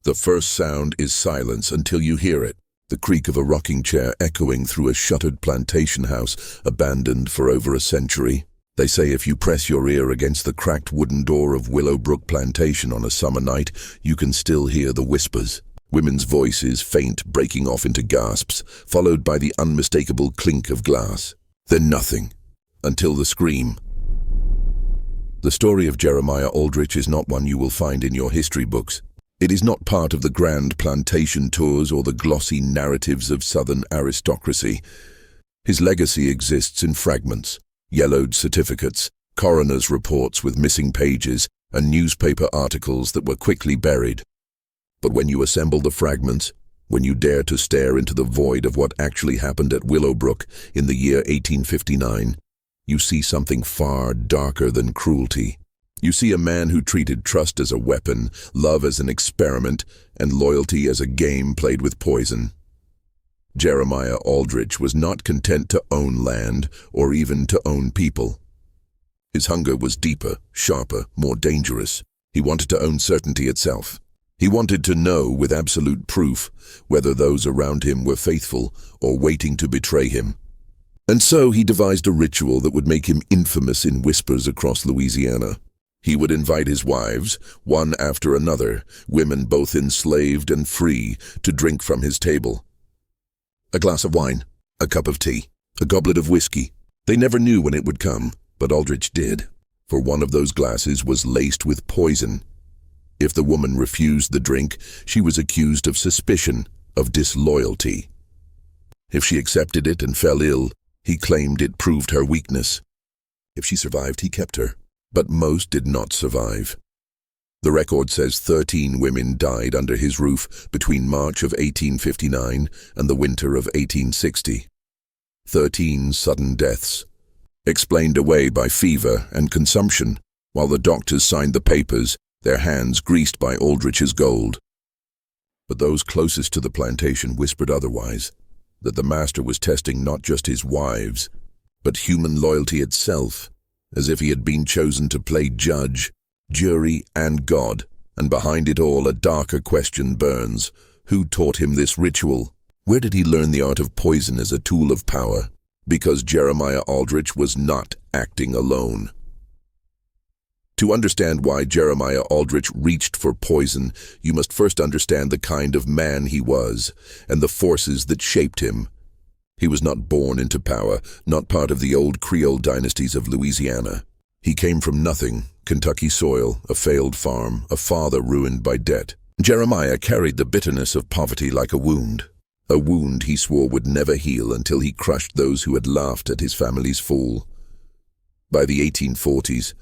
The first sound is silence until you hear it, the creak of a rocking chair echoing through a shuttered plantation house abandoned for over a century. They say if you press your ear against the cracked wooden door of Willowbrook Plantation on a summer night, you can still hear the whispers. Women's voices, faint, breaking off into gasps, followed by the unmistakable clink of glass. Then nothing, until the scream. The story of Jeremiah Aldrich is not one you will find in your history books. It is not part of the grand plantation tours or the glossy narratives of Southern aristocracy. His legacy exists in fragments, yellowed certificates, coroner's reports with missing pages, and newspaper articles that were quickly buried. But when you assemble the fragments, when you dare to stare into the void of what actually happened at Willowbrook in the year 1859, you see something far darker than cruelty. You see a man who treated trust as a weapon, love as an experiment, and loyalty as a game played with poison. Jeremiah Aldrich was not content to own land or even to own people. His hunger was deeper, sharper, more dangerous. He wanted to own certainty itself. He wanted to know with absolute proof whether those around him were faithful or waiting to betray him. And so he devised a ritual that would make him infamous in whispers across Louisiana. He would invite his wives, one after another, women both enslaved and free, to drink from his table. A glass of wine, a cup of tea, a goblet of whiskey. They never knew when it would come, but Aldrich did, for one of those glasses was laced with poison. If the woman refused the drink, she was accused of suspicion, of disloyalty. If she accepted it and fell ill, he claimed it proved her weakness. If she survived, he kept her. But most did not survive. The record says 13 women died under his roof between March of 1859 and the winter of 1860. 13 sudden deaths, explained away by fever and consumption, while the doctors signed the papers, their hands greased by Aldrich's gold. But those closest to the plantation whispered otherwise, that the master was testing not just his wives, but human loyalty itself, as if he had been chosen to play judge, jury, and God. And behind it all, a darker question burns. Who taught him this ritual? Where did he learn the art of poison as a tool of power? Because Jeremiah Aldrich was not acting alone. To understand why Jeremiah Aldrich reached for poison, you must first understand the kind of man he was, and the forces that shaped him. He was not born into power, not part of the old Creole dynasties of Louisiana. He came from nothing, Kentucky soil, a failed farm, a father ruined by debt. Jeremiah carried the bitterness of poverty like a wound he swore would never heal until he crushed those who had laughed at his family's fall. By the 1840s,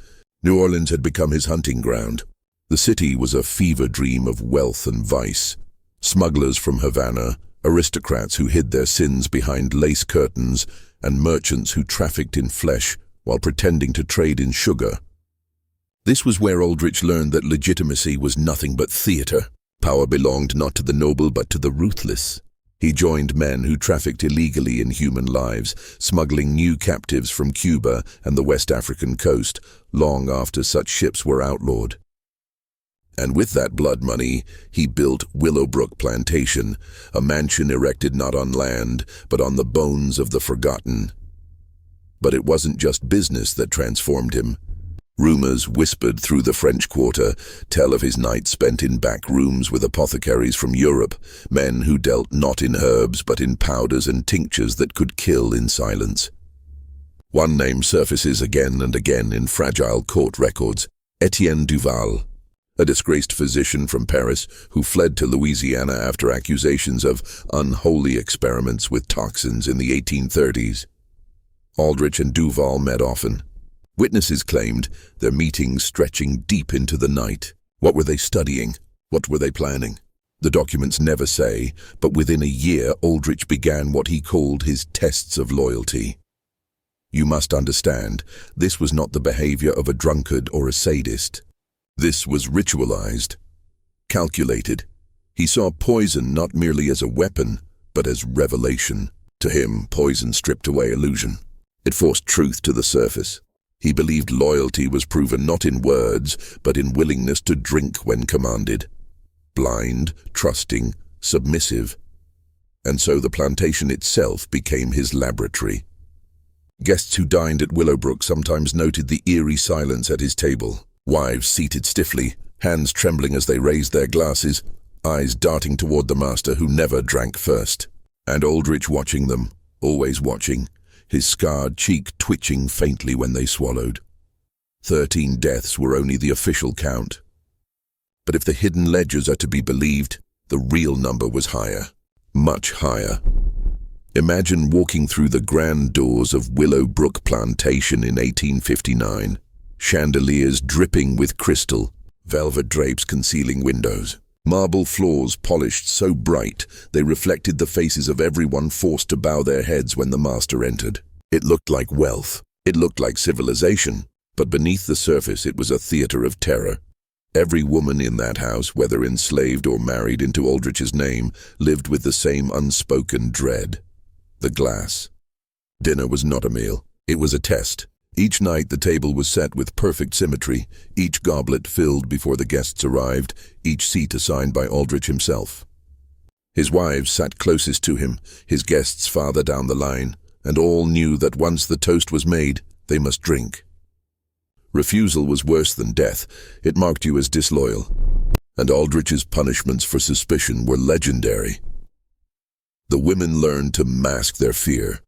New Orleans had become his hunting ground. The city was a fever dream of wealth and vice. Smugglers from Havana, aristocrats who hid their sins behind lace curtains, and merchants who trafficked in flesh while pretending to trade in sugar. This was where Aldrich learned that legitimacy was nothing but theater. Power belonged not to the noble but to the ruthless. He joined men who trafficked illegally in human lives, smuggling new captives from Cuba and the West African coast, long after such ships were outlawed. And with that blood money, he built Willowbrook Plantation, a mansion erected not on land, but on the bones of the forgotten. But it wasn't just business that transformed him. Rumors whispered through the French Quarter tell of his nights spent in back rooms with apothecaries from Europe, men who dealt not in herbs but in powders and tinctures that could kill in silence. One name surfaces again and again in fragile court records: Etienne Duval, a disgraced physician from Paris who fled to Louisiana after accusations of unholy experiments with toxins in the 1830s. Aldrich and Duval met often. Witnesses claimed their meetings stretching deep into the night. What were they studying? What were they planning? The documents never say, but within a year Aldrich began what he called his tests of loyalty. You must understand, this was not the behavior of a drunkard or a sadist. This was ritualized, calculated. He saw poison not merely as a weapon, but as revelation. To him, poison stripped away illusion. It forced truth to the surface. He believed loyalty was proven not in words, but in willingness to drink when commanded. blind, trusting, submissive. And so the plantation itself became his laboratory. Guests who dined at Willowbrook sometimes noted the eerie silence at his table. Wives seated stiffly, hands trembling as they raised their glasses, eyes darting toward the master who never drank first. And Aldrich watching them, always watching, his scarred cheek twitching faintly when they swallowed. 13 deaths were only the official count. But if the hidden ledgers are to be believed, the real number was higher, much higher. Imagine walking through the grand doors of Willowbrook Plantation in 1859, chandeliers dripping with crystal, velvet drapes concealing windows, marble floors polished so bright they reflected the faces of everyone forced to bow their heads when the master entered. It looked like wealth, it looked like civilization, but beneath the surface it was a theater of terror. Every woman in that house, whether enslaved or married into Aldrich's name, lived with the same unspoken dread. The glass. Dinner was not a meal, it was a test. Each night the table was set with perfect symmetry, each goblet filled before the guests arrived, each seat assigned by Aldrich himself. His wives sat closest to him, his guests farther down the line, and all knew that once the toast was made, they must drink. Refusal was worse than death. It marked you as disloyal. And Aldrich's punishments for suspicion were legendary. The women learned to mask their fear,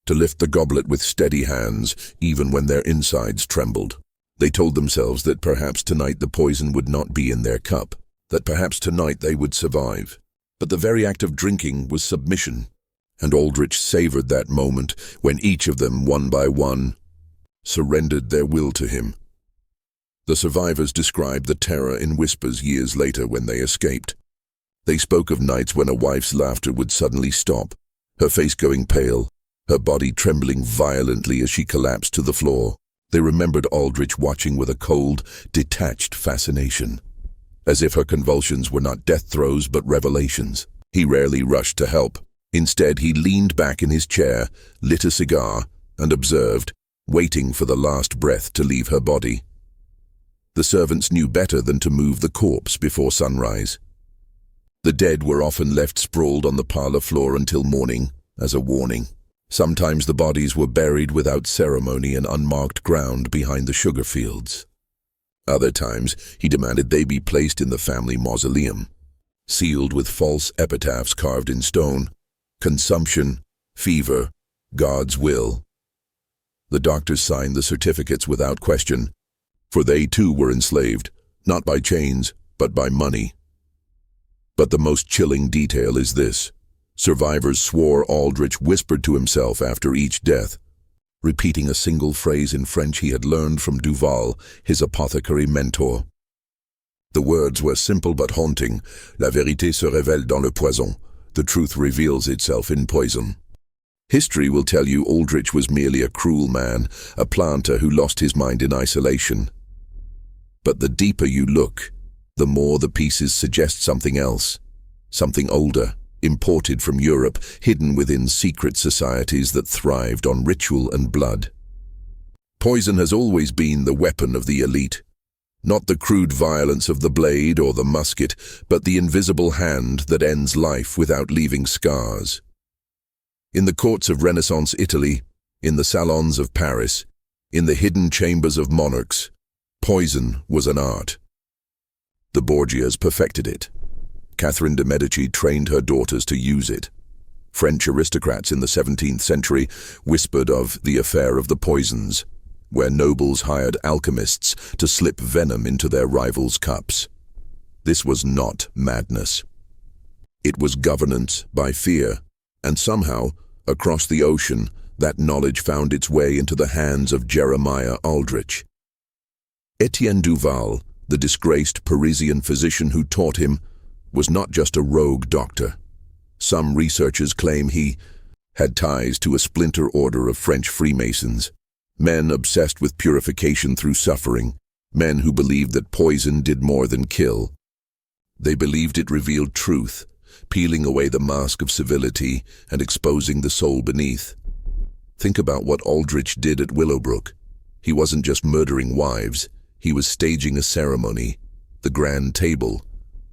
to lift the goblet with steady hands, even when their insides trembled. They told themselves that perhaps tonight the poison would not be in their cup, that perhaps tonight they would survive. But the very act of drinking was submission, and Aldrich savored that moment when each of them, one by one, surrendered their will to him. The survivors described the terror in whispers years later when they escaped. They spoke of nights when a wife's laughter would suddenly stop, her face going pale, her body trembling violently as she collapsed to the floor. They remembered Aldrich watching with a cold, detached fascination, as if her convulsions were not death throes but revelations. He rarely rushed to help. Instead, he leaned back in his chair, lit a cigar, and observed, waiting for the last breath to leave her body. The servants knew better than to move the corpse before sunrise. The dead were often left sprawled on the parlor floor until morning, as a warning. Sometimes the bodies were buried without ceremony in unmarked ground behind the sugar fields. Other times, he demanded they be placed in the family mausoleum, sealed with false epitaphs carved in stone: consumption, fever, God's will. The doctors signed the certificates without question, for they too were enslaved, not by chains, but by money. But the most chilling detail is this. Survivors swore Aldrich whispered to himself after each death, repeating a single phrase in French he had learned from Duval, his apothecary mentor. The words were simple but haunting. La vérité se révèle dans le poison. The truth reveals itself in poison. History will tell you Aldrich was merely a cruel man, a planter who lost his mind in isolation. But the deeper you look, the more the pieces suggest something else, something older, imported from Europe, hidden within secret societies that thrived on ritual and blood. Poison has always been the weapon of the elite, not the crude violence of the blade or the musket, but the invisible hand that ends life without leaving scars. In the courts of Renaissance Italy, in the salons of Paris, in the hidden chambers of monarchs, poison was an art. The Borgias perfected it. Catherine de Medici trained her daughters to use it. French aristocrats in the 17th century whispered of the affair of the poisons, where nobles hired alchemists to slip venom into their rivals' cups. This was not madness. It was governance by fear, and somehow, across the ocean, that knowledge found its way into the hands of Jeremiah Aldrich. Etienne Duval, the disgraced Parisian physician who taught him, was not just a rogue doctor. Some researchers claim he had ties to a splinter order of French Freemasons, men obsessed with purification through suffering, men who believed that poison did more than kill. They believed it revealed truth, peeling away the mask of civility and exposing the soul beneath. Think about what Aldrich did at Willowbrook. He wasn't just murdering wives, he was staging a ceremony, the grand table,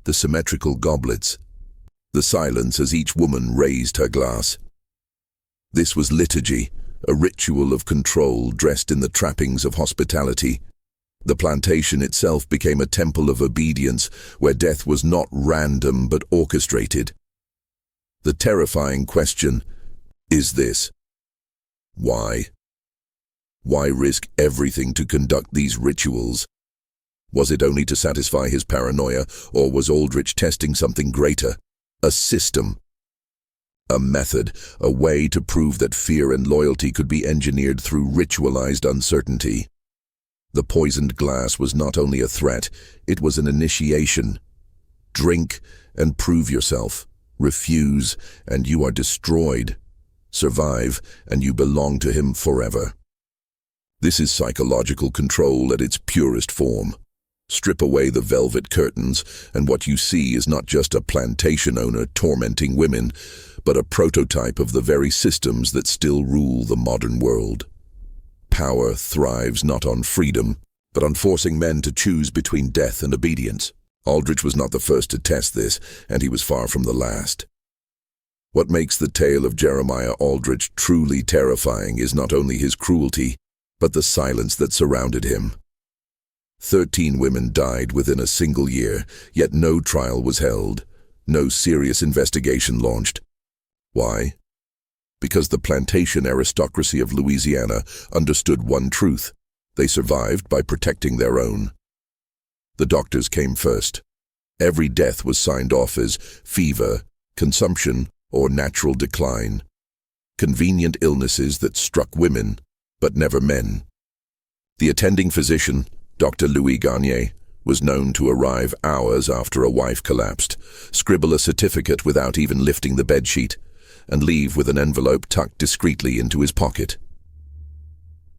the symmetrical goblets, the silence as each woman raised her glass. This was liturgy, a ritual of control dressed in the trappings of hospitality. The plantation itself became a temple of obedience where death was not random but orchestrated. The terrifying question is this: why? Why risk everything to conduct these rituals? Was it only to satisfy his paranoia, or was Aldrich testing something greater? A system. A method, a way to prove that fear and loyalty could be engineered through ritualized uncertainty. The poisoned glass was not only a threat, it was an initiation. Drink and prove yourself. Refuse, and you are destroyed. Survive, and you belong to him forever. This is psychological control at its purest form. Strip away the velvet curtains, and what you see is not just a plantation owner tormenting women, but a prototype of the very systems that still rule the modern world. Power thrives not on freedom, but on forcing men to choose between death and obedience. Aldrich was not the first to test this, and he was far from the last. What makes the tale of Jeremiah Aldrich truly terrifying is not only his cruelty, but the silence that surrounded him. 13 women died within a single year, yet no trial was held, no serious investigation launched. Why? Because the plantation aristocracy of Louisiana understood one truth: they survived by protecting their own. The doctors came first. Every death was signed off as fever, consumption, or natural decline. Convenient illnesses that struck women, but never men. The attending physician, Dr. Louis Garnier, was known to arrive hours after a wife collapsed, scribble a certificate without even lifting the bedsheet, and leave with an envelope tucked discreetly into his pocket.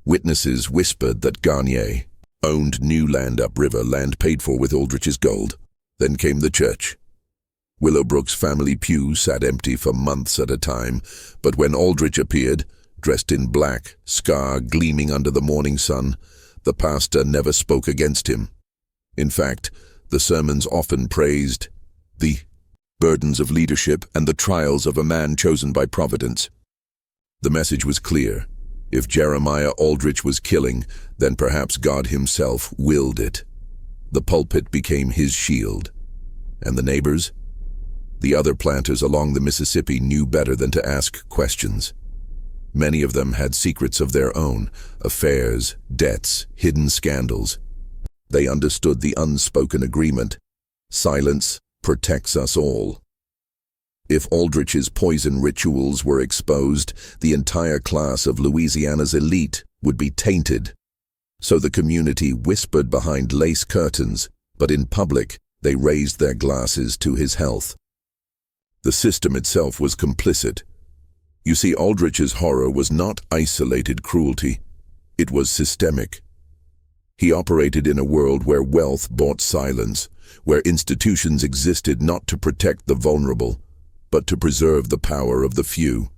Witnesses whispered that Garnier owned new land upriver, land paid for with Aldrich's gold. Then came the church. Willowbrook's family pew sat empty for months at a time, but when Aldrich appeared, dressed in black, scar gleaming under the morning sun, the pastor never spoke against him. In fact, the sermons often praised the burdens of leadership and the trials of a man chosen by providence. The message was clear. If Jeremiah Aldrich was killing, then perhaps God himself willed it. The pulpit became his shield. And the neighbors? The other planters along the Mississippi knew better than to ask questions. Many of them had secrets of their own, affairs, debts, hidden scandals. They understood the unspoken agreement: silence protects us all. If Aldrich's poison rituals were exposed, the entire class of Louisiana's elite would be tainted. So the community whispered behind lace curtains, but in public they raised their glasses to his health. The system itself was complicit. You see, Aldrich's horror was not isolated cruelty. It was systemic. He operated in a world where wealth bought silence, where institutions existed not to protect the vulnerable, but to preserve the power of the few.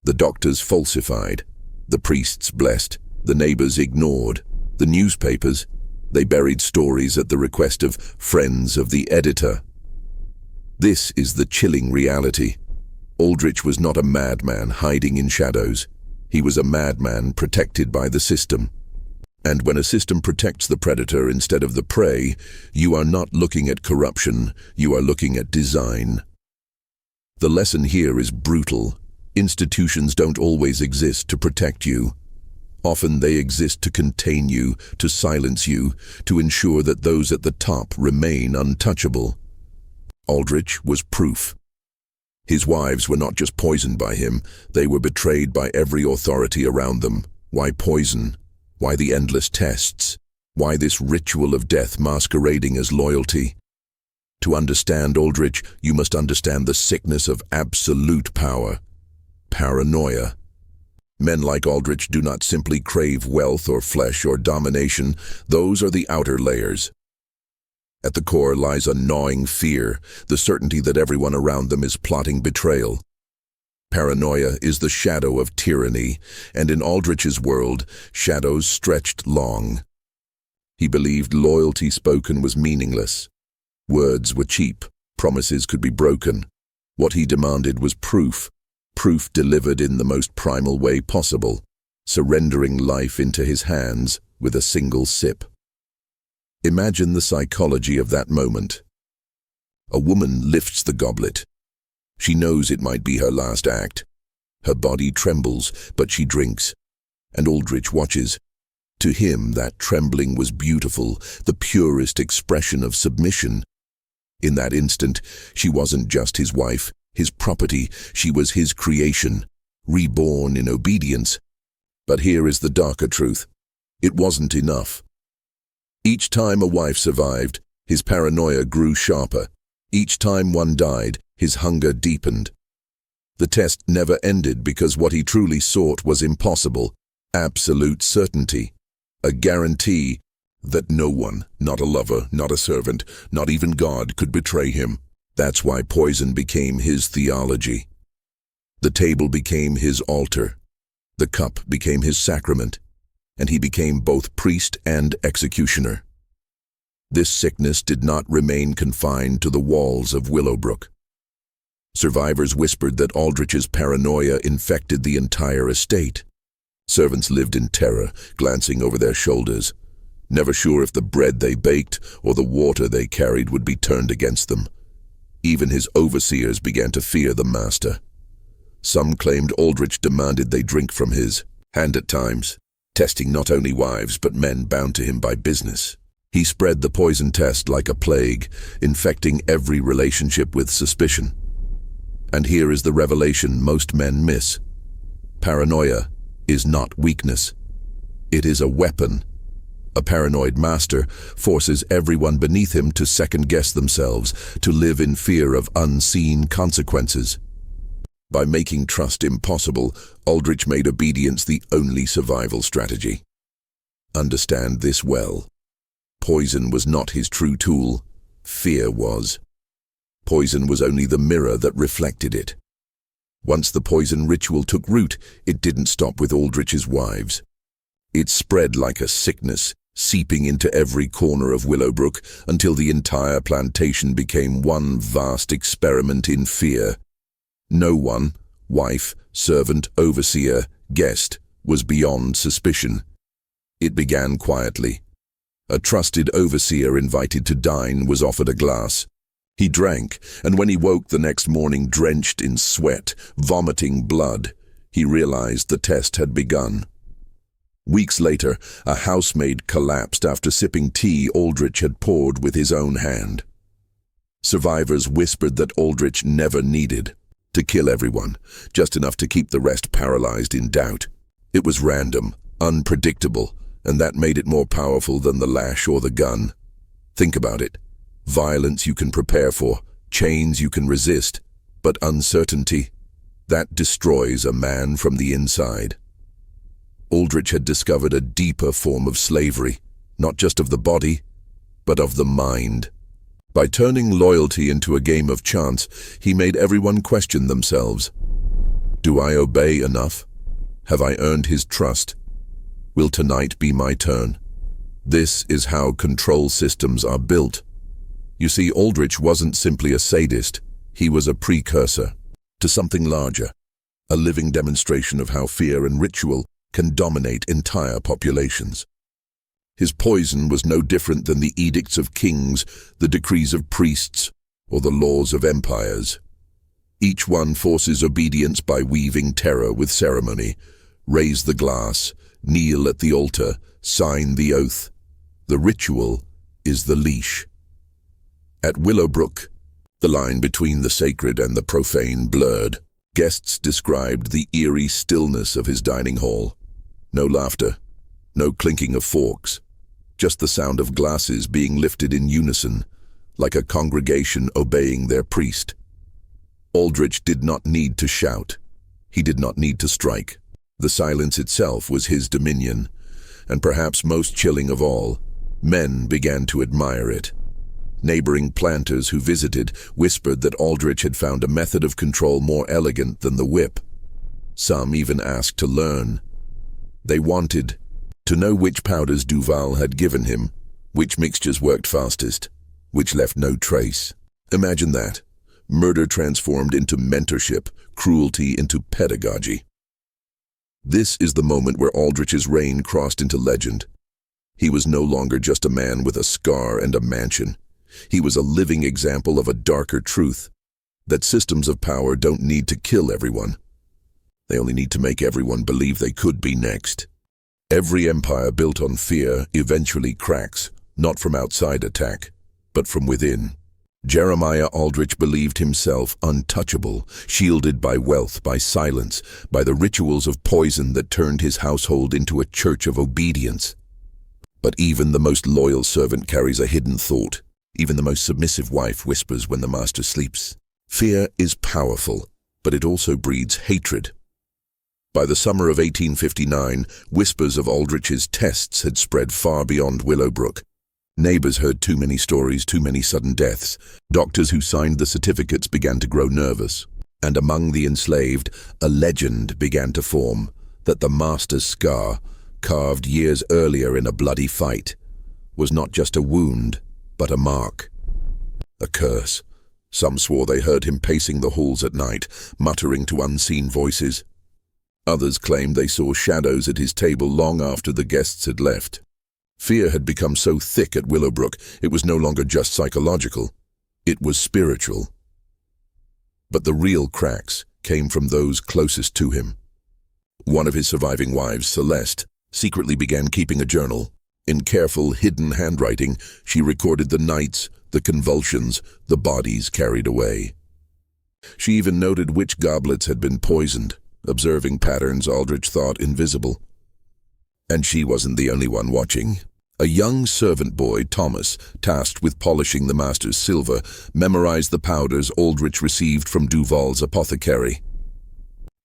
The doctors falsified, the priests blessed, the neighbors ignored, the newspapers, they buried stories at the request of friends of the editor. This is the chilling reality. Aldrich was not a madman hiding in shadows. He was a madman protected by the system. And when a system protects the predator instead of the prey, you are not looking at corruption, you are looking at design. The lesson here is brutal. Institutions don't always exist to protect you. Often they exist to contain you, to silence you, to ensure that those at the top remain untouchable. Aldrich was proof. His wives were not just poisoned by him, they were betrayed by every authority around them. Why poison? Why the endless tests? Why this ritual of death masquerading as loyalty? To understand Aldrich, you must understand the sickness of absolute power. Paranoia. Men like Aldrich do not simply crave wealth or flesh or domination, those are the outer layers. At the core lies a gnawing fear, the certainty that everyone around them is plotting betrayal. Paranoia is the shadow of tyranny, and in Aldrich's world, shadows stretched long. He believed loyalty spoken was meaningless. Words were cheap, promises could be broken. What he demanded was proof delivered in the most primal way possible, surrendering life into his hands with a single sip. Imagine the psychology of that moment. A woman lifts the goblet. She knows it might be her last act. Her body trembles, but she drinks, and Aldrich watches. To him, that trembling was beautiful, the purest expression of submission. In that instant, she wasn't just his wife, his property, she was his creation, reborn in obedience. But here is the darker truth. It wasn't enough. Each time a wife survived, his paranoia grew sharper. Each time one died, his hunger deepened. The test never ended because what he truly sought was impossible, absolute certainty, a guarantee that no one, not a lover, not a servant, not even God, could betray him. That's why poison became his theology. The table became his altar. The cup became his sacrament, and he became both priest and executioner. This sickness did not remain confined to the walls of Willowbrook. Survivors whispered that Aldrich's paranoia infected the entire estate. Servants lived in terror, glancing over their shoulders, never sure if the bread they baked or the water they carried would be turned against them. Even his overseers began to fear the master. Some claimed Aldrich demanded they drink from his hand at times, testing not only wives but men bound to him by business. He spread the poison test like a plague, infecting every relationship with suspicion. And here is the revelation most men miss. Paranoia is not weakness. It is a weapon. A paranoid master forces everyone beneath him to second-guess themselves, to live in fear of unseen consequences. By making trust impossible, Aldrich made obedience the only survival strategy. Understand this well. Poison was not his true tool. Fear was. Poison was only the mirror that reflected it. Once the poison ritual took root, it didn't stop with Aldrich's wives. It spread like a sickness, seeping into every corner of Willowbrook until the entire plantation became one vast experiment in fear. No one, wife, servant, overseer, guest, was beyond suspicion. It began quietly. A trusted overseer invited to dine was offered a glass. He drank, and when he woke the next morning drenched in sweat, vomiting blood, he realized the test had begun. Weeks later, a housemaid collapsed after sipping tea Aldrich had poured with his own hand. Survivors whispered that Aldrich never needed to kill everyone, just enough to keep the rest paralyzed in doubt. It was random, unpredictable, and that made it more powerful than the lash or the gun. Think about it. Violence you can prepare for, chains you can resist, but uncertainty, that destroys a man from the inside. Aldrich had discovered a deeper form of slavery, not just of the body, but of the mind. By turning loyalty into a game of chance, he made everyone question themselves. Do I obey enough? Have I earned his trust? Will tonight be my turn? This is how control systems are built. You see, Aldrich wasn't simply a sadist, he was a precursor to something larger, a living demonstration of how fear and ritual can dominate entire populations. His poison was no different than the edicts of kings, the decrees of priests, or the laws of empires. Each one forces obedience by weaving terror with ceremony. Raise the glass, kneel at the altar, sign the oath. The ritual is the leash. At Willowbrook, the line between the sacred and the profane blurred. Guests described the eerie stillness of his dining hall. No laughter, no clinking of forks, just the sound of glasses being lifted in unison, like a congregation obeying their priest. Aldrich did not need to shout. He did not need to strike. The silence itself was his dominion, and perhaps most chilling of all, men began to admire it. Neighboring planters who visited whispered that Aldrich had found a method of control more elegant than the whip. Some even asked to learn. They wanted to know which powders Duval had given him, which mixtures worked fastest. which left no trace. Imagine that. Murder transformed into mentorship, cruelty into pedagogy. This is the moment where Aldrich's reign crossed into legend. He was no longer just a man with a scar and a mansion. He was a living example of a darker truth, that systems of power don't need to kill everyone. They only need to make everyone believe they could be next. Every empire built on fear eventually cracks, not from outside attack, but from within. Jeremiah Aldrich believed himself untouchable, shielded by wealth, by silence, by the rituals of poison that turned his household into a church of obedience. But even the most loyal servant carries a hidden thought. Even the most submissive wife whispers when the master sleeps. Fear is powerful, but it also breeds hatred. By the summer of 1859, whispers of Aldrich's tests had spread far beyond Willowbrook. Neighbors heard too many stories, too many sudden deaths. Doctors who signed the certificates began to grow nervous. And among the enslaved, a legend began to form that the master's scar, carved years earlier in a bloody fight, was not just a wound, but a mark. A curse. Some swore they heard him pacing the halls at night, muttering to unseen voices. Others claimed they saw shadows at his table long after the guests had left. Fear had become so thick at Willowbrook, it was no longer just psychological. It was spiritual. But the real cracks came from those closest to him. One of his surviving wives, Celeste, secretly began keeping a journal. In careful, hidden handwriting, she recorded the nights, the convulsions, the bodies carried away. She even noted which goblets had been poisoned, observing patterns Aldrich thought invisible. And she wasn't the only one watching. A young servant boy, Thomas, tasked with polishing the master's silver, memorized the powders Aldrich received from Duval's apothecary.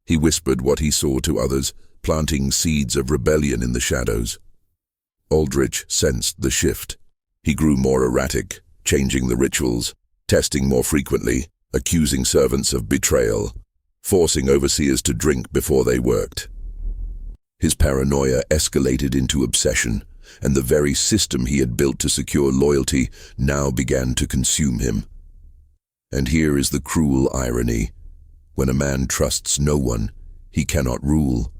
He whispered what he saw to others, planting seeds of rebellion in the shadows. Aldrich sensed the shift. He grew more erratic, changing the rituals, testing more frequently, accusing servants of betrayal, forcing overseers to drink before they worked. His paranoia escalated into obsession, and the very system he had built to secure loyalty now began to consume him. And here is the cruel irony. When a man trusts no one, he cannot rule.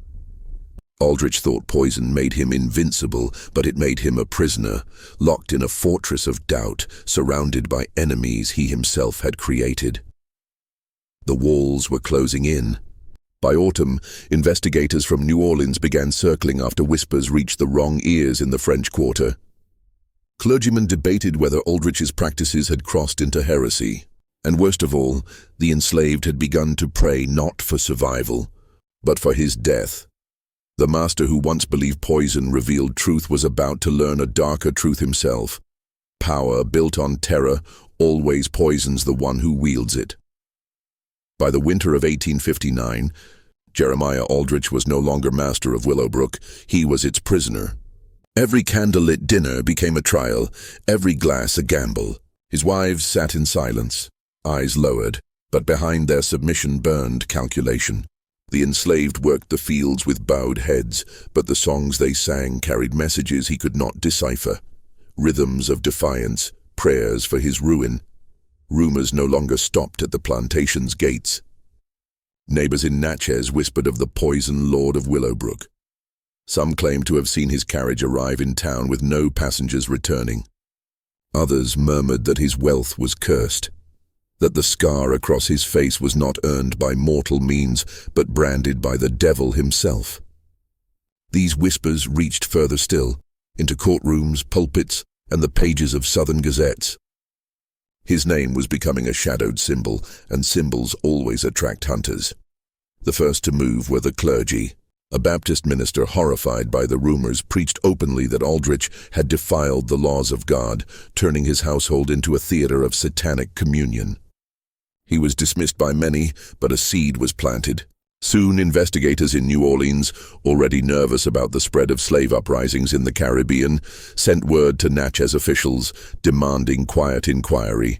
Aldrich thought poison made him invincible, but it made him a prisoner, locked in a fortress of doubt, surrounded by enemies he himself had created. The walls were closing in. By autumn, investigators from New Orleans began circling after whispers reached the wrong ears in the French Quarter. Clergymen debated whether Aldrich's practices had crossed into heresy, and worst of all, the enslaved had begun to pray not for survival, but for his death. The master who once believed poison revealed truth was about to learn a darker truth himself. Power built on terror always poisons the one who wields it. By the winter of 1859, Jeremiah Aldrich was no longer master of Willowbrook, he was its prisoner. Every candlelit dinner became a trial, every glass a gamble. His wives sat in silence, eyes lowered, but behind their submission burned calculation. The enslaved worked the fields with bowed heads, but the songs they sang carried messages he could not decipher. Rhythms of defiance, prayers for his ruin. Rumors no longer stopped at the plantation's gates. Neighbors in Natchez whispered of the poison lord of Willowbrook. Some claimed to have seen his carriage arrive in town with no passengers returning. Others murmured that his wealth was cursed, that the scar across his face was not earned by mortal means, but branded by the devil himself. These whispers reached further still, into courtrooms, pulpits, and the pages of Southern gazettes. His name was becoming a shadowed symbol, and symbols always attract hunters. The first to move were the clergy. A Baptist minister, horrified by the rumors, preached openly that Aldrich had defiled the laws of God, turning his household into a theater of satanic communion. He was dismissed by many, but a seed was planted. Soon investigators in New Orleans, already nervous about the spread of slave uprisings in the Caribbean, sent word to Natchez officials demanding quiet inquiry.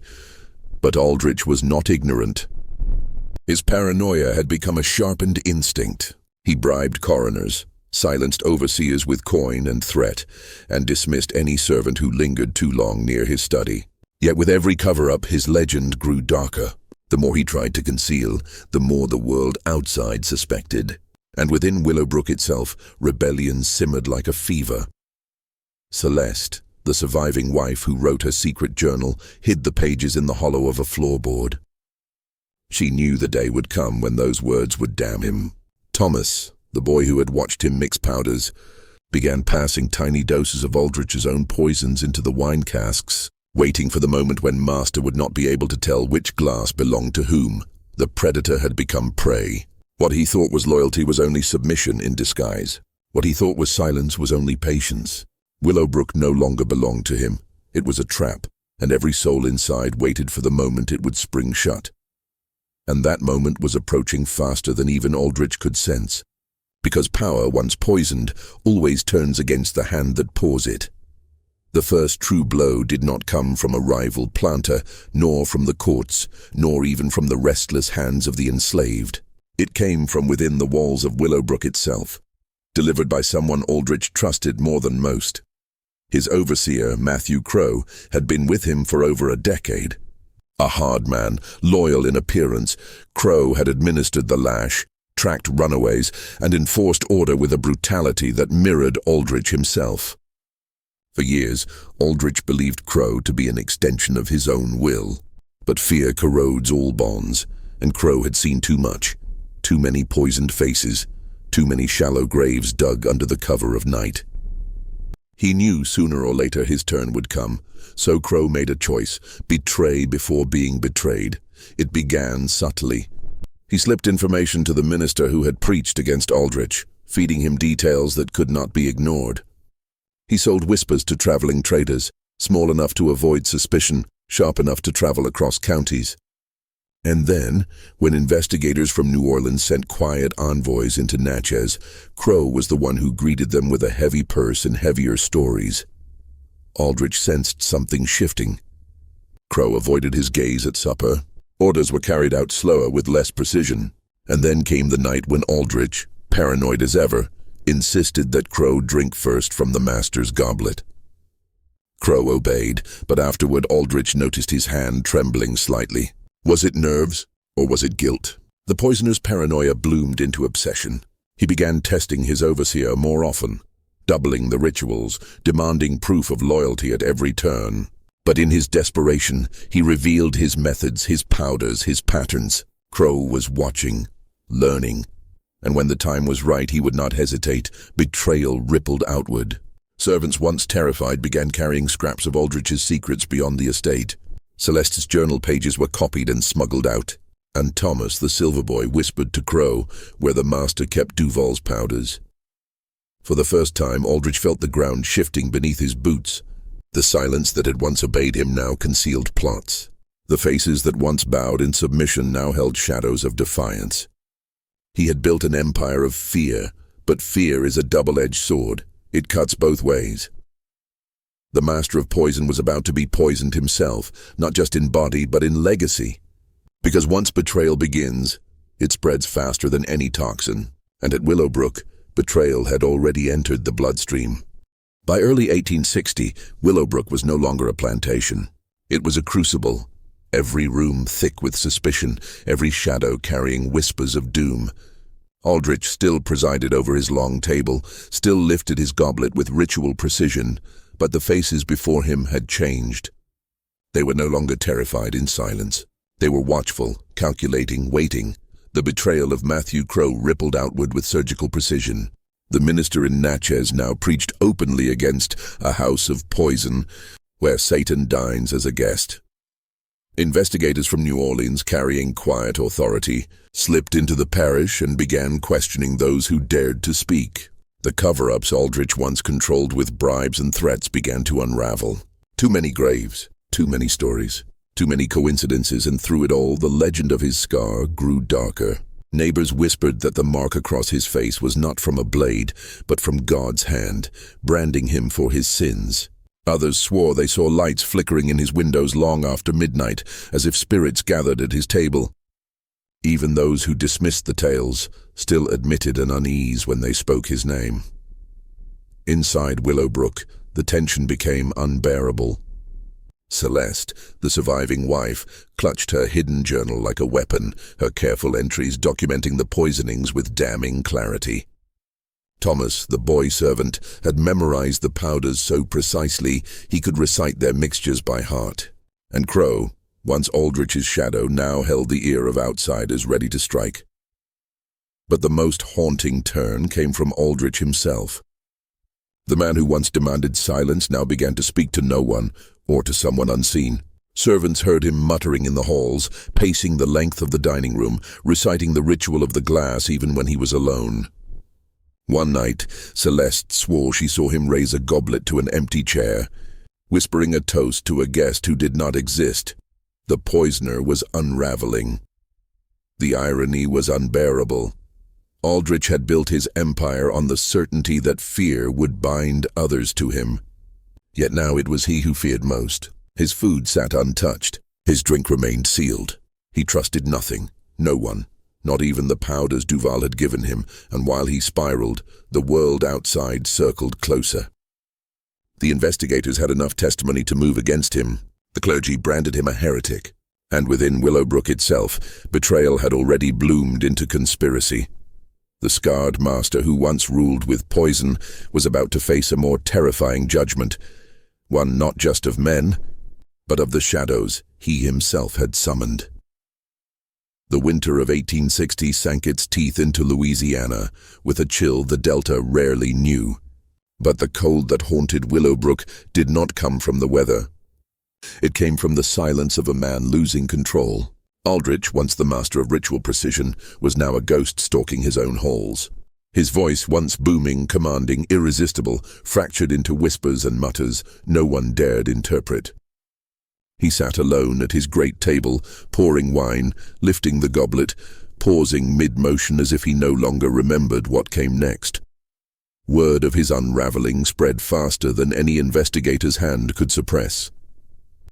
But Aldrich was not ignorant. His paranoia had become a sharpened instinct. He bribed coroners, silenced overseers with coin and threat, and dismissed any servant who lingered too long near his study. Yet with every cover-up, his legend grew darker. The more he tried to conceal, the more the world outside suspected. And within Willowbrook itself, rebellion simmered like a fever. Celeste, the surviving wife who wrote her secret journal, hid the pages in the hollow of a floorboard. She knew the day would come when those words would damn him. Thomas, the boy who had watched him mix powders, began passing tiny doses of Aldrich's own poisons into the wine casks, waiting for the moment when Master would not be able to tell which glass belonged to whom. The predator had become prey. What he thought was loyalty was only submission in disguise. What he thought was silence was only patience. Willowbrook no longer belonged to him. It was a trap, and every soul inside waited for the moment it would spring shut. And that moment was approaching faster than even Aldrich could sense. Because power, once poisoned, always turns against the hand that pours it. The first true blow did not come from a rival planter, nor from the courts, nor even from the restless hands of the enslaved. It came from within the walls of Willowbrook itself, delivered by someone Aldrich trusted more than most. His overseer, Matthew Crow, had been with him for over a decade. A hard man, loyal in appearance, Crow had administered the lash, tracked runaways, and enforced order with a brutality that mirrored Aldrich himself. For years, Aldrich believed Crow to be an extension of his own will. But fear corrodes all bonds, and Crow had seen too much. Too many poisoned faces, too many shallow graves dug under the cover of night. He knew sooner or later his turn would come, so Crow made a choice: betray before being betrayed. It began subtly. He slipped information to the minister who had preached against Aldrich, feeding him details that could not be ignored. He sold whispers to traveling traders, small enough to avoid suspicion, sharp enough to travel across counties. And then, when investigators from New Orleans sent quiet envoys into Natchez, Crow was the one who greeted them with a heavy purse and heavier stories. Aldrich sensed something shifting. Crow avoided his gaze at supper. Orders were carried out slower with less precision. And then came the night when Aldrich, paranoid as ever, insisted that Crow drink first from the master's goblet. Crow obeyed, but afterward Aldrich noticed his hand trembling slightly. Was it nerves, or was it guilt? The poisoner's paranoia bloomed into obsession. He began testing his overseer more often, doubling the rituals, demanding proof of loyalty at every turn. But in his desperation, he revealed his methods, his powders, his patterns. Crow was watching, learning, and when the time was right, he would not hesitate. Betrayal rippled outward. Servants once terrified began carrying scraps of Aldrich's secrets beyond the estate. Celeste's journal pages were copied and smuggled out, and Thomas, the silver boy, whispered to Crow where the master kept Duval's powders. For the first time, Aldrich felt the ground shifting beneath his boots. The silence that had once obeyed him now concealed plots. The faces that once bowed in submission now held shadows of defiance. He had built an empire of fear, but fear is a double-edged sword. It cuts both ways. The master of poison was about to be poisoned himself, not just in body, but in legacy. Because once betrayal begins, it spreads faster than any toxin. And at Willowbrook, betrayal had already entered the bloodstream. By early 1860, Willowbrook was no longer a plantation. It was a crucible, every room thick with suspicion, every shadow carrying whispers of doom. Aldrich still presided over his long table, still lifted his goblet with ritual precision, but the faces before him had changed. They were no longer terrified in silence. They were watchful, calculating, waiting. The betrayal of Matthew Crow rippled outward with surgical precision. The minister in Natchez now preached openly against a house of poison, where Satan dines as a guest. Investigators from New Orleans, carrying quiet authority, slipped into the parish and began questioning those who dared to speak. The cover-ups Aldrich once controlled with bribes and threats began to unravel. Too many graves, too many stories, too many coincidences, and through it all, the legend of his scar grew darker. Neighbors whispered that the mark across his face was not from a blade, but from God's hand, branding him for his sins. Others swore they saw lights flickering in his windows long after midnight, as if spirits gathered at his table. Even those who dismissed the tales still admitted an unease when they spoke his name. Inside Willowbrook, the tension became unbearable. Celeste, the surviving wife, clutched her hidden journal like a weapon, her careful entries documenting the poisonings with damning clarity. Thomas, the boy servant, had memorized the powders so precisely he could recite their mixtures by heart. And Crow, once Aldrich's shadow, now held the ear of outsiders ready to strike. But the most haunting turn came from Aldrich himself. The man who once demanded silence now began to speak to no one, or to someone unseen. Servants heard him muttering in the halls, pacing the length of the dining room, reciting the ritual of the glass even when he was alone. One night, Celeste swore she saw him raise a goblet to an empty chair, whispering a toast to a guest who did not exist. The poisoner was unraveling. The irony was unbearable. Aldrich had built his empire on the certainty that fear would bind others to him. Yet now it was he who feared most. His food sat untouched. His drink remained sealed. He trusted nothing, no one, not even the powders Duval had given him, and while he spiraled, the world outside circled closer. The investigators had enough testimony to move against him. The clergy branded him a heretic, and within Willowbrook itself, betrayal had already bloomed into conspiracy. The scarred master who once ruled with poison was about to face a more terrifying judgment, one not just of men, but of the shadows he himself had summoned. The winter of 1860 sank its teeth into Louisiana with a chill the Delta rarely knew. But the cold that haunted Willowbrook did not come from the weather. It came from the silence of a man losing control. Aldrich, once the master of ritual precision, was now a ghost stalking his own halls. His voice, once booming, commanding, irresistible, fractured into whispers and mutters no one dared interpret. He sat alone at his great table, pouring wine, lifting the goblet, pausing mid-motion as if he no longer remembered what came next. Word of his unraveling spread faster than any investigator's hand could suppress.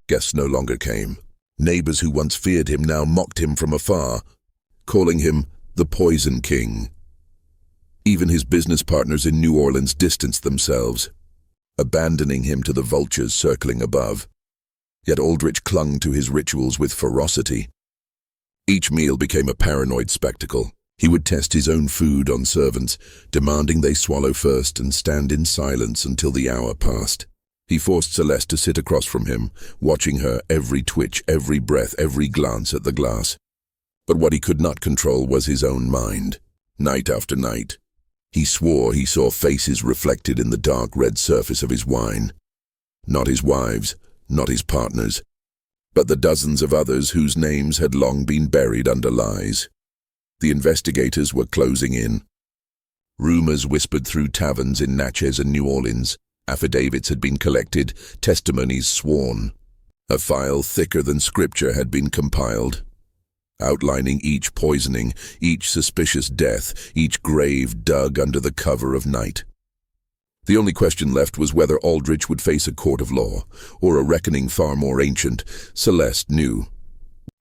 Guests no longer came. Neighbors who once feared him now mocked him from afar, calling him the Poison King. Even his business partners in New Orleans distanced themselves, abandoning him to the vultures circling above. Yet Aldrich clung to his rituals with ferocity. Each meal became a paranoid spectacle. He would test his own food on servants, demanding they swallow first and stand in silence until the hour passed. He forced Celeste to sit across from him, watching her every twitch, every breath, every glance at the glass. But what he could not control was his own mind. Night after night, he swore he saw faces reflected in the dark red surface of his wine. Not his wives, not his partners, but the dozens of others whose names had long been buried under lies. The investigators were closing in. Rumors whispered through taverns in Natchez and New Orleans. Affidavits had been collected, testimonies sworn. A file thicker than scripture had been compiled, outlining each poisoning, each suspicious death, each grave dug under the cover of night. The only question left was whether Aldrich would face a court of law, or a reckoning far more ancient. Celeste knew.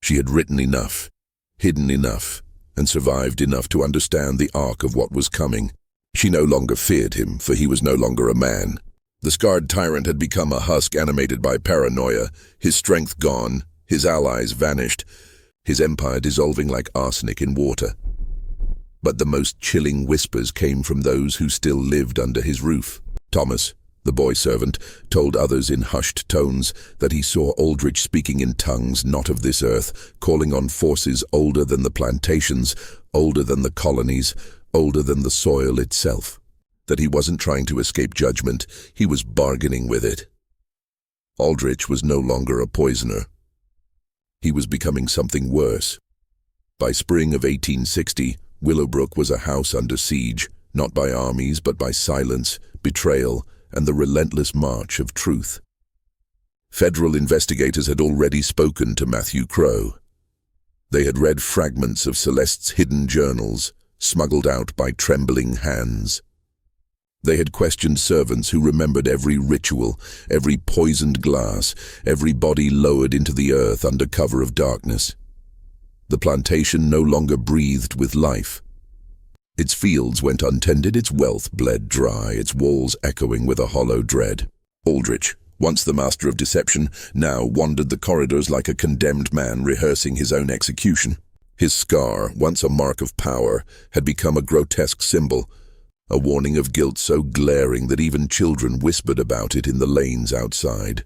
She had written enough, hidden enough, and survived enough to understand the arc of what was coming. She no longer feared him, for he was no longer a man. The scarred tyrant had become a husk animated by paranoia, his strength gone, his allies vanished, his empire dissolving like arsenic in water. But the most chilling whispers came from those who still lived under his roof. Thomas, the boy servant, told others in hushed tones that he saw Aldrich speaking in tongues not of this earth, calling on forces older than the plantations, older than the colonies, older than the soil itself. That he wasn't trying to escape judgment, he was bargaining with it. Aldrich was no longer a poisoner. He was becoming something worse. By spring of 1860, Willowbrook was a house under siege, not by armies but by silence, betrayal, and the relentless march of truth. Federal investigators had already spoken to Matthew Crow. They had read fragments of Celeste's hidden journals, smuggled out by trembling hands. They had questioned servants who remembered every ritual, every poisoned glass, every body lowered into the earth under cover of darkness. The plantation no longer breathed with life. Its fields went untended, its wealth bled dry, its walls echoing with a hollow dread. Aldrich, Once the master of deception, now wandered the corridors like a condemned man rehearsing his own execution. His scar, once a mark of power, had become a grotesque symbol, a warning of guilt so glaring that even children whispered about it in the lanes outside.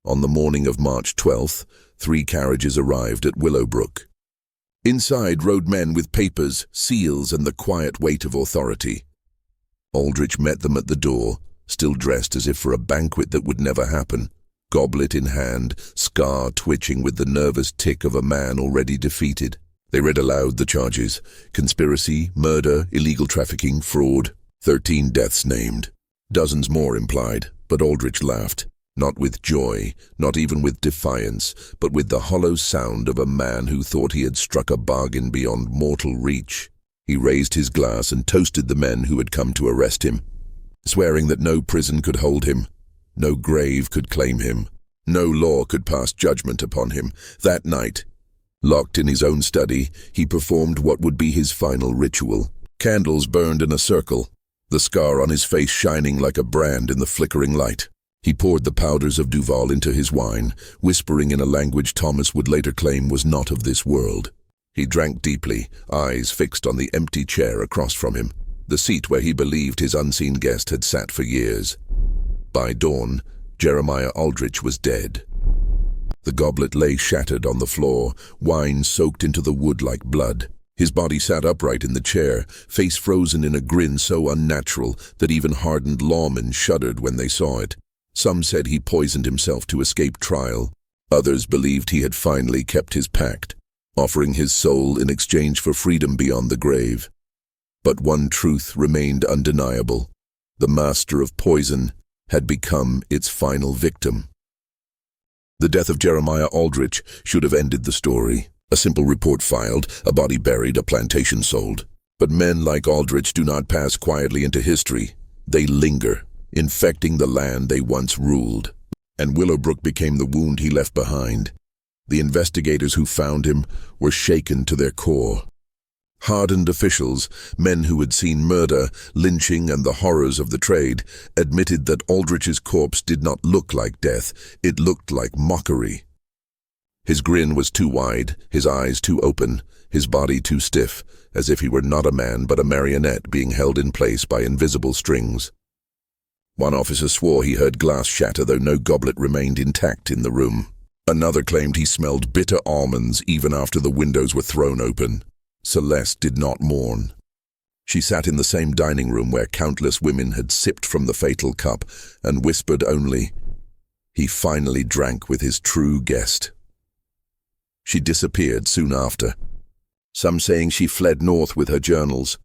On the morning of March 12th, 3 carriages arrived at Willowbrook. Inside rode men with papers, seals, and the quiet weight of authority. Aldrich met them at the door, still dressed as if for a banquet that would never happen, goblet in hand, scar twitching with the nervous tick of a man already defeated. They read aloud the charges: conspiracy, murder, illegal trafficking, fraud. 13 deaths named. Dozens more implied, but Aldrich laughed. Not with joy, not even with defiance, but with the hollow sound of a man who thought he had struck a bargain beyond mortal reach. He raised his glass and toasted the men who had come to arrest him, swearing that no prison could hold him, no grave could claim him, no law could pass judgment upon him. That night, locked in his own study, he performed what would be his final ritual. Candles burned in a circle, the scar on his face shining like a brand in the flickering light. He poured the powders of Duval into his wine, whispering in a language Thomas would later claim was not of this world. He drank deeply, eyes fixed on the empty chair across from him, the seat where he believed his unseen guest had sat for years. By dawn, Jeremiah Aldrich was dead. The goblet lay shattered on the floor, wine soaked into the wood like blood. His body sat upright in the chair, face frozen in a grin so unnatural that even hardened lawmen shuddered when they saw it. Some said he poisoned himself to escape trial. Others believed he had finally kept his pact, offering his soul in exchange for freedom beyond the grave. But one truth remained undeniable. The master of poison had become its final victim. The death of Jeremiah Aldrich should have ended the story. A simple report filed, a body buried, a plantation sold. But men like Aldrich do not pass quietly into history. They linger, infecting the land they once ruled. And Willowbrook became the wound he left behind. The investigators who found him were shaken to their core. Hardened officials, men who had seen murder, lynching, and the horrors of the trade, admitted that Aldrich's corpse did not look like death, it looked like mockery. His grin was too wide, his eyes too open, his body too stiff, as if he were not a man but a marionette being held in place by invisible strings. One officer swore he heard glass shatter, though no goblet remained intact in the room. Another claimed he smelled bitter almonds even after the windows were thrown open. Celeste did not mourn. She sat in the same dining room where countless women had sipped from the fatal cup and whispered only, "He finally drank with his true guest." She disappeared soon after, some saying she fled north with her journals,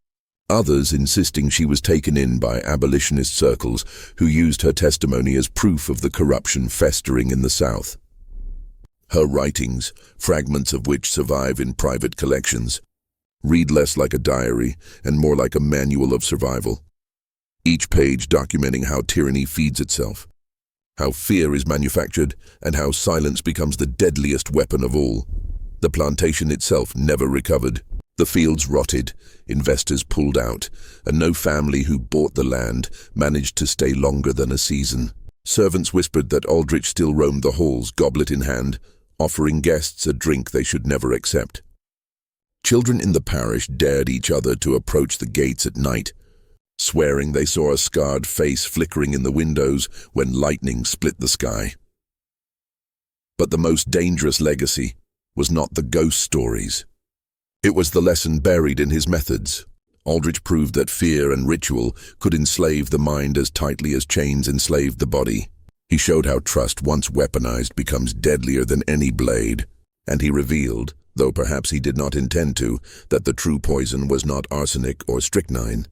others insisting she was taken in by abolitionist circles who used her testimony as proof of the corruption festering in the South. Her writings, fragments of which survive in private collections, read less like a diary and more like a manual of survival, each page documenting how tyranny feeds itself, how fear is manufactured, and how silence becomes the deadliest weapon of all. The plantation itself never recovered. The fields rotted, investors pulled out, and no family who bought the land managed to stay longer than a season. Servants whispered that Aldrich still roamed the halls, goblet in hand, offering guests a drink they should never accept. Children in the parish dared each other to approach the gates at night, swearing they saw a scarred face flickering in the windows when lightning split the sky. But the most dangerous legacy was not the ghost stories. It was the lesson buried in his methods. Aldrich proved that fear and ritual could enslave the mind as tightly as chains enslaved the body. He showed how trust, once weaponized, becomes deadlier than any blade. And he revealed, though perhaps he did not intend to, that the true poison was not arsenic or strychnine.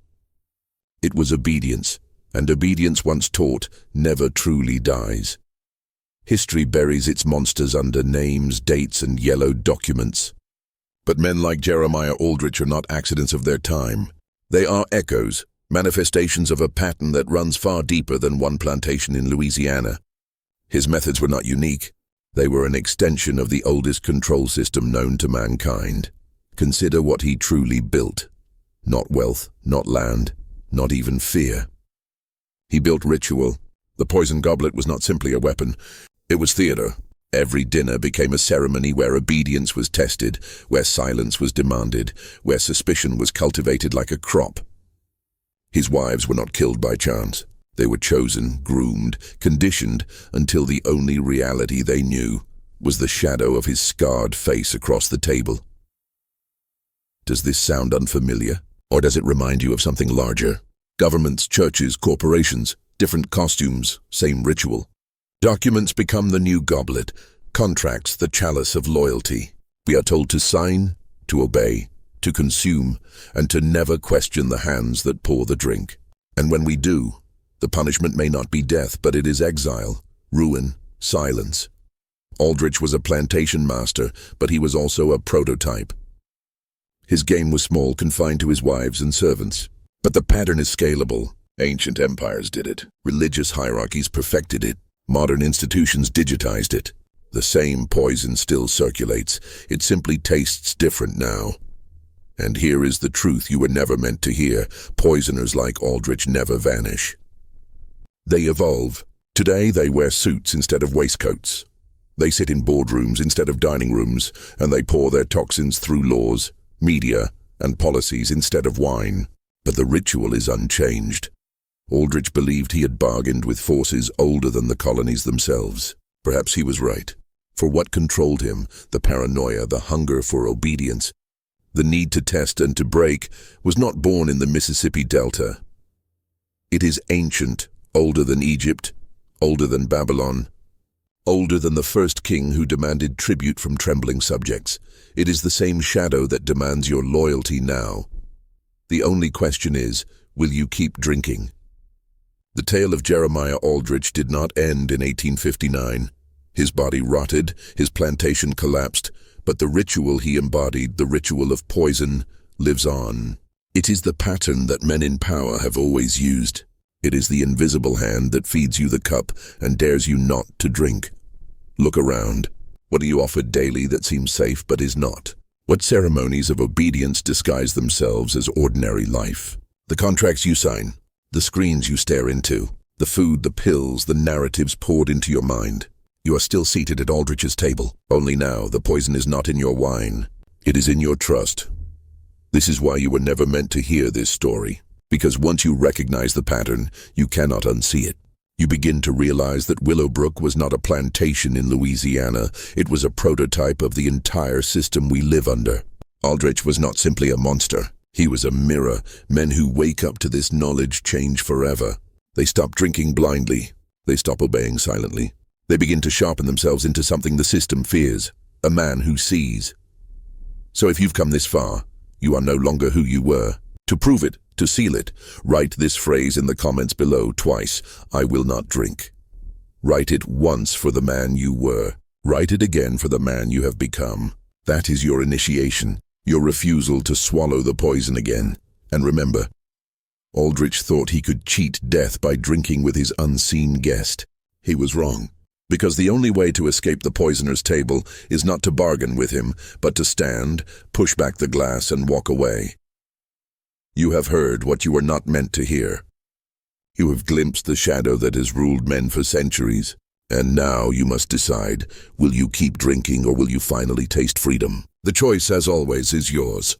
It was obedience, and obedience once taught never truly dies. History buries its monsters under names, dates, and yellowed documents. But men like Jeremiah Aldrich are not accidents of their time. They are echoes, manifestations of a pattern that runs far deeper than one plantation in Louisiana. His methods were not unique. They were an extension of the oldest control system known to mankind. Consider what he truly built. Not wealth, not land, not even fear. He built ritual, The poison goblet was not simply a weapon, it was theater. Every dinner became a ceremony where obedience was tested, where silence was demanded, where suspicion was cultivated like a crop. His wives were not killed by chance. They were chosen, groomed, conditioned, until the only reality they knew was the shadow of his scarred face across the table. Does this sound unfamiliar? Or does it remind you of something larger? Governments, churches, corporations, different costumes, same ritual. Documents become the new goblet, contracts the chalice of loyalty. We are told to sign, to obey, to consume, and to never question the hands that pour the drink. And when we do, the punishment may not be death, but it is exile, ruin, silence. Aldrich was a plantation master, but he was also a prototype. His game was small, confined to his wives and servants. But the pattern is scalable. Ancient empires did it. Religious hierarchies perfected it. Modern institutions digitized it. The same poison still circulates. It simply tastes different now. And here is the truth you were never meant to hear. Poisoners like Aldrich never vanish. They evolve. Today they wear suits instead of waistcoats. They sit in boardrooms instead of dining rooms, and they pour their toxins through laws, media, and policies instead of wine. But the ritual is unchanged. Aldrich believed he had bargained with forces older than the colonies themselves. Perhaps he was right. For what controlled him, the paranoia, the hunger for obedience, the need to test and to break, was not born in the Mississippi Delta. It is ancient, older than Egypt, older than Babylon, older than the first king who demanded tribute from trembling subjects. It is the same shadow that demands your loyalty now. The only question is, will you keep drinking? The tale of Jeremiah Aldrich did not end in 1859. His body rotted, his plantation collapsed, but the ritual he embodied, the ritual of poison, lives on. It is the pattern that men in power have always used. It is the invisible hand that feeds you the cup and dares you not to drink. Look around. What are you offered daily that seems safe but is not? What ceremonies of obedience disguise themselves as ordinary life? The contracts you sign, the screens you stare into, the food, the pills, the narratives poured into your mind. You are still seated at Aldrich's table. Only now the poison is not in your wine. It is in your trust. This is why you were never meant to hear this story. Because once you recognize the pattern, you cannot unsee it. You begin to realize that Willowbrook was not a plantation in Louisiana. It was a prototype of the entire system we live under. Aldrich was not simply a monster. He was a mirror. Men who wake up to this knowledge change forever. They stop drinking blindly. They stop obeying silently. They begin to sharpen themselves into something the system fears, a man who sees. So if you've come this far, you are no longer who you were. To prove it, to seal it, write this phrase in the comments below twice: I will not drink. Write it once for the man you were. Write it again for the man you have become. That is your initiation, your refusal to swallow the poison again. And remember, Aldrich thought he could cheat death by drinking with his unseen guest. He was wrong, because the only way to escape the poisoner's table is not to bargain with him, but to stand, push back the glass, and walk away. You have heard what you were not meant to hear. You have glimpsed the shadow that has ruled men for centuries. And now you must decide, will you keep drinking or will you finally taste freedom? The choice, as always, is yours.